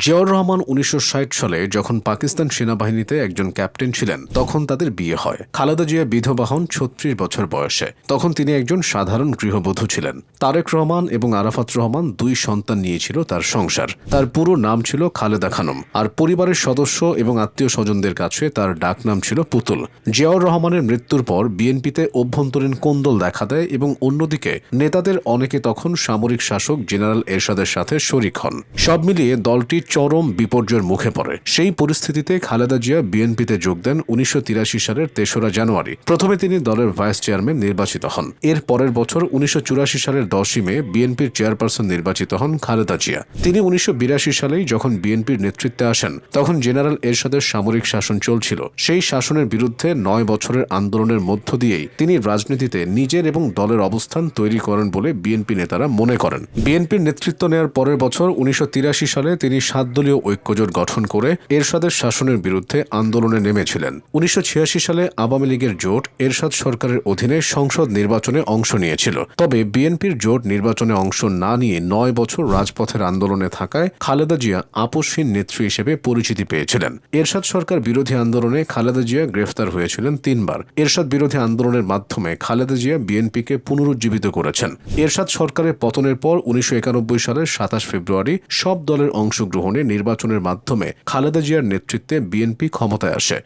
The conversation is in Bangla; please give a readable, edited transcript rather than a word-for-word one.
জিয়াউর রহমান ১৯৬০ সালে যখন পাকিস্তান সেনাবাহিনীতে একজন ক্যাপ্টেন ছিলেন তখন তাদের বিয়ে হয়। খালেদা জিয়া বিধবা হন ৩৬ বছর বয়সে। তখন তিনি একজন সাধারণ গৃহবধূ ছিলেন। তারেক রহমান এবং আরাফাত রহমান ২ সন্তান নিয়েছিল তার সংসার। তার পুরো নাম ছিল খালেদা খানম, আর পরিবারের সদস্য এবং আত্মীয় স্বজনদের কাছে তার ডাকনাম ছিল পুতুল। জিয়াউর রহমানের মৃত্যুর পর বিএনপিতে অভ্যন্তরীণ কোন্দল দেখা দেয় এবং অন্যদিকে নেতাদের অনেকে তখন সামরিক শাসক জেনারেল এরশাদের সাথে শরিক হন। সব মিলিয়ে দলটি চরম বিপর্যয়ের মুখে পড়ে। সেই পরিস্থিতিতে খালেদা জিয়া বিএনপিতে যোগ দেন ১৯৮৩ সালের ৩রা জানুয়ারি। প্রথমে তিনি দলের ভাইস চেয়ারম্যান নির্বাচিত হন। এর পরের বছর ১৯৮৪ সালের ১০ই মে বিএনপির চেয়ারপারসন নির্বাচিত হন খালেদা জিয়া। তিনি ১৯৮২ সালেই যখন বিএনপির নেতৃত্বে আসেন তখন জেনারেল এরশাদের সামরিক শাসন চলছিল। সেই শাসনের বিরুদ্ধে ৯ বছরের আন্দোলনের মধ্য দিয়েই তিনি রাজনীতিতে নিজের এবং দলের অবস্থান তৈরি করেন বলে বিএনপি নেতারা মনে করেন। বিএনপির নেতৃত্ব নেওয়ার পরের বছর ১৯৮৩ সালে তিনি ৭ দলীয় ঐক্যজোট গঠন করে এরশাদের শাসনের বিরুদ্ধে আন্দোলনে নেমেছিলেন। ১৯৮৬ সালে আওয়ামী লীগের জোট এরশাদ সরকারের অধীনে সংসদ নির্বাচনে অংশ নিয়েছিল। তবে বিএনপির জোট নির্বাচনে অংশ না নিয়ে ৯ বছর রাজপথের আন্দোলনে থাকায় খালেদা জিয়া আপসহীন নেত্রী হিসেবে পরিচিতি পেয়েছিলেন। এরশাদ সরকার বিরোধী আন্দোলনে খালেদা জিয়া গ্রেফতার হয়েছিলেন ৩ বার। এরশাদ বিরোধী আন্দোলনের মাধ্যমে খালেদা জিয়া বিএনপিকে পুনরুজ্জীবিত করেছেন। এরশাদ সরকারের পতনের পর ১৯৯১ সালের ২৭ ফেব্রুয়ারি সব দলের অংশগ্রহণে নির্বাচনের মাধ্যমে খালেদা জিয়ার নেতৃত্বে বিএনপি ক্ষমতায় আসে।